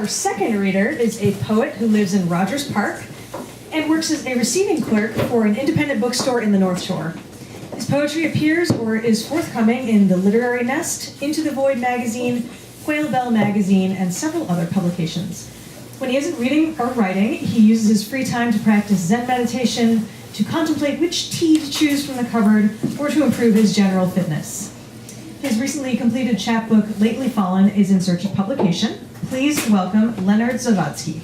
Our second reader is a poet who lives in Rogers Park and works as a receiving clerk for an independent bookstore in the North Shore. His poetry appears or is forthcoming in The Literary Nest, Into the Void magazine, Quail Bell magazine, and several other publications. When he isn't reading or writing, he uses his free time to practice Zen meditation, to contemplate which tea to choose from the cupboard, or to improve his general fitness. His recently completed chapbook, Lately Fallen, is in search of publication. Please welcome Leonard Zawadski.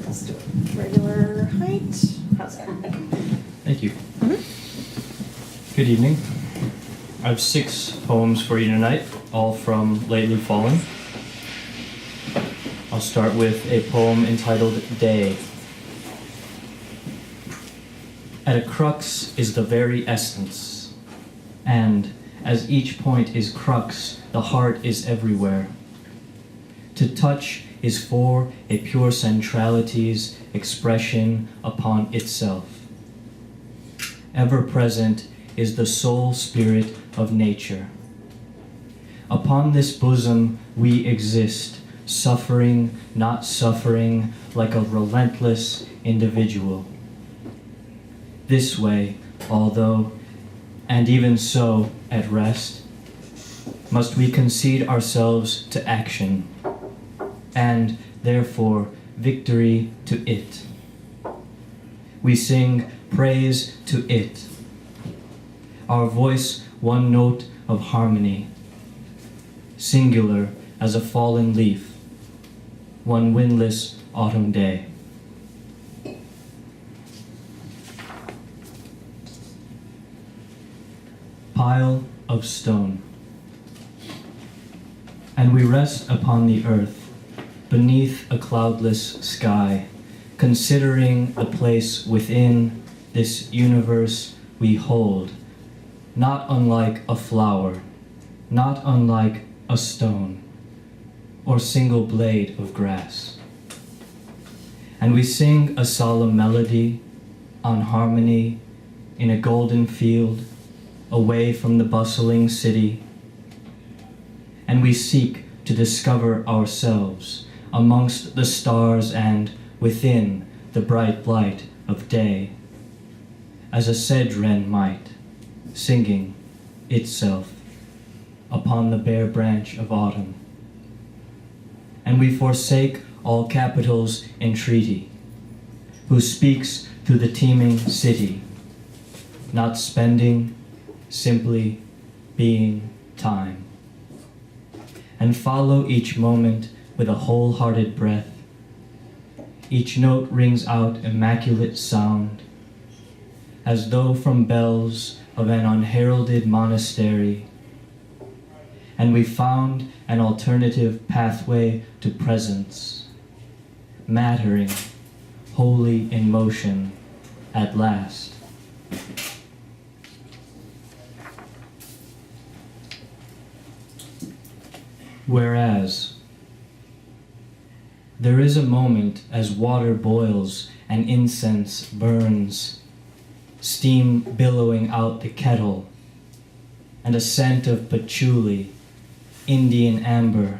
Let's do it regular height. How's that? Thank you. Good evening. I have 6 poems for you tonight, all from Lately Fallen. I'll start with a poem entitled Day. At a crux is the very essence, and as each point is crux, the heart is everywhere. To touch is for a pure centrality's expression upon itself. Ever present is the soul spirit of nature. Upon this bosom we exist, suffering, not suffering, like a relentless individual. This way, although, and even so, at rest, must we concede ourselves to action, and therefore victory to it. We sing praise to it, our voice one note of harmony, singular as a fallen leaf, one windless autumn day. Pile of stone. And we rest upon the earth, beneath a cloudless sky, considering the place within this universe we hold, not unlike a flower, not unlike a stone, or single blade of grass. And we sing a solemn melody on harmony in a golden field, away from the bustling city. And we seek to discover ourselves amongst the stars and within the bright light of day, as a sedge wren might, singing itself upon the bare branch of autumn. And we forsake all capital's entreaty, who speaks through the teeming city, not spending, simply being time, and follow each moment with a wholehearted breath. Each note rings out immaculate sound, as though from bells of an unheralded monastery, and we found an alternative pathway to presence, mattering, wholly in motion at last. Whereas, there is a moment as water boils and incense burns, steam billowing out the kettle, and a scent of patchouli, Indian amber,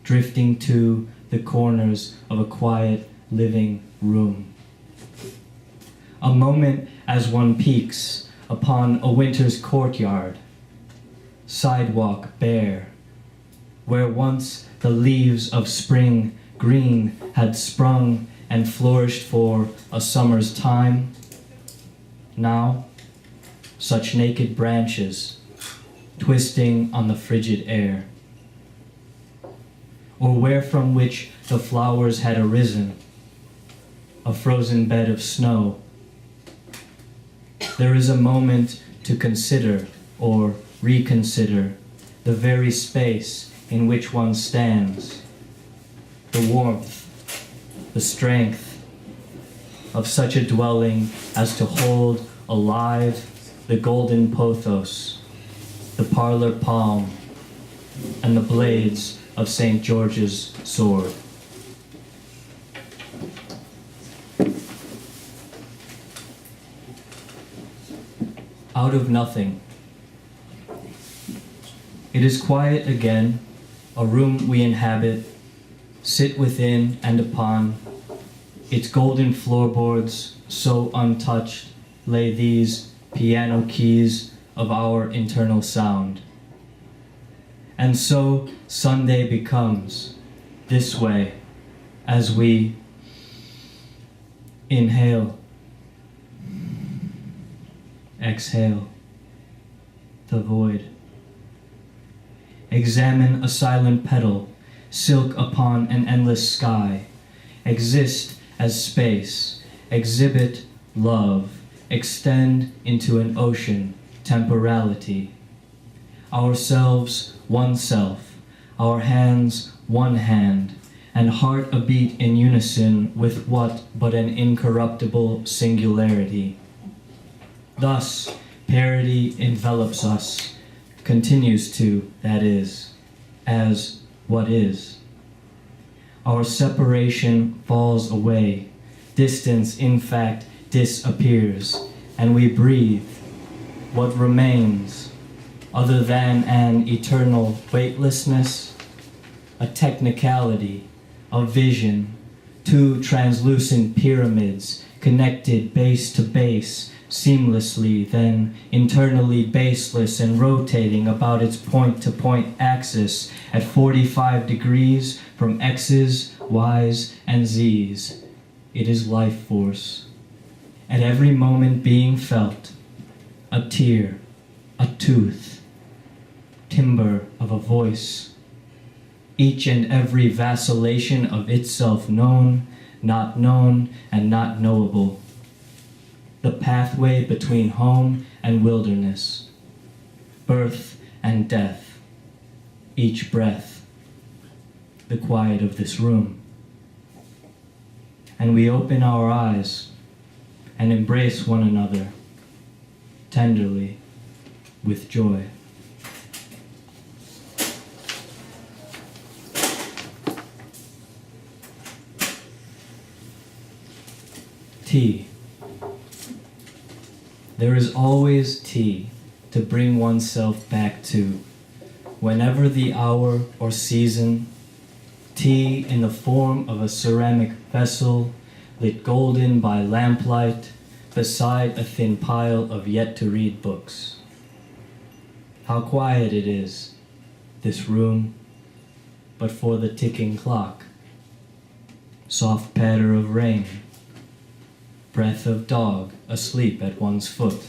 drifting to the corners of a quiet living room. A moment as one peeks upon a winter's courtyard, sidewalk bare, where once the leaves of spring green had sprung and flourished for a summer's time. Now, such naked branches, twisting on the frigid air, or where from which the flowers had arisen, a frozen bed of snow. There is a moment to consider or reconsider the very space in which one stands, the warmth, the strength of such a dwelling as to hold alive the golden pothos, the parlor palm, and the blades of St. George's sword. out of nothing. It is quiet again, a room we inhabit, sit within and upon. Its golden floorboards, so untouched, lay these piano keys of our internal sound. And so Sunday becomes this way as we inhale, exhale, the void. Examine a silent petal, silk upon an endless sky. Exist as space, exhibit love, extend into an ocean, temporality. Ourselves, one self, our hands, one hand, and heart a beat in unison with what but an incorruptible singularity. Thus, parity envelops us, continues to, that is, as what is. Our separation falls away, distance in fact disappears, and we breathe. What remains, other than an eternal weightlessness, a technicality, a vision, two translucent pyramids connected base to base, seamlessly, then internally baseless and rotating about its point-to-point axis at 45 degrees from X's, Y's, and Z's. It is life force. At every moment being felt, a tear, a tooth, timbre of a voice, each and every vacillation of itself known, and not knowable. The pathway between home and wilderness, birth and death, each breath, the quiet of this room. And we open our eyes and embrace one another tenderly with joy. Tea. There is always tea to bring oneself back to, whenever the hour or season. Tea in the form of a ceramic vessel, lit golden by lamplight, beside a thin pile of yet-to-read books. How quiet it is, this room, but for the ticking clock. Soft patter of rain, breath of dog asleep at one's foot,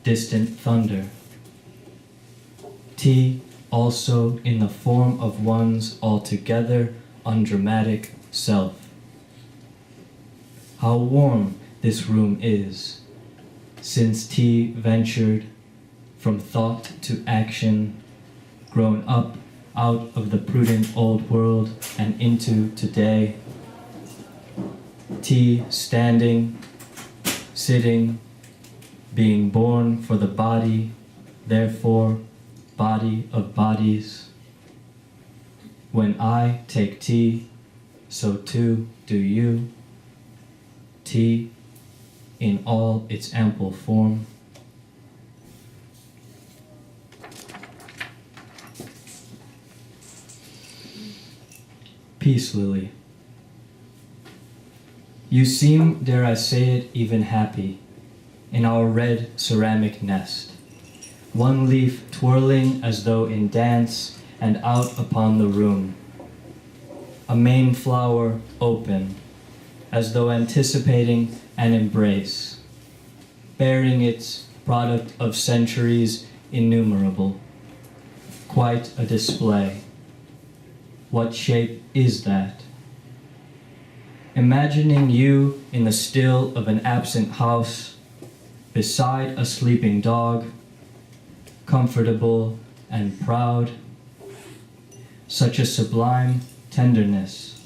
distant thunder. Tea also in the form of one's altogether undramatic self. How warm this room is, since tea ventured from thought to action, grown up out of the prudent old world and into today. Tea standing, sitting, being born for the body, therefore body of bodies. When I take tea, so too do you. Tea in all its ample form. Peace Lily. You seem, dare I say it, even happy in our red ceramic nest, one leaf twirling as though in dance and out upon the room, a main flower open, as though anticipating an embrace, bearing its product of centuries innumerable, quite a display. What shape is that? Imagining you in the still of an absent house, beside a sleeping dog, comfortable and proud, such a sublime tenderness,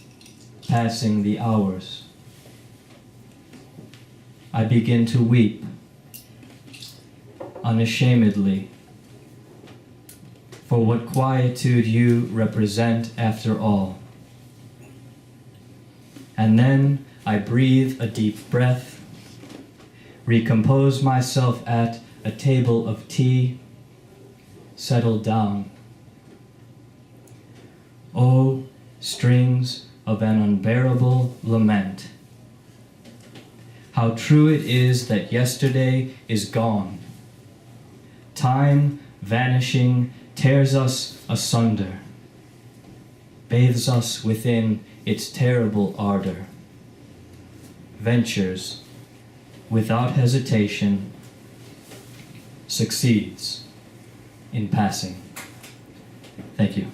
passing the hours. I begin to weep, unashamedly, for what quietude you represent after all. And then I breathe a deep breath, recompose myself at a table of tea, settle down. Oh, strings of an unbearable lament. How true it is that yesterday is gone. Time, vanishing, tears us asunder, bathes us within its terrible ardor, ventures without hesitation, succeeds in passing. Thank you.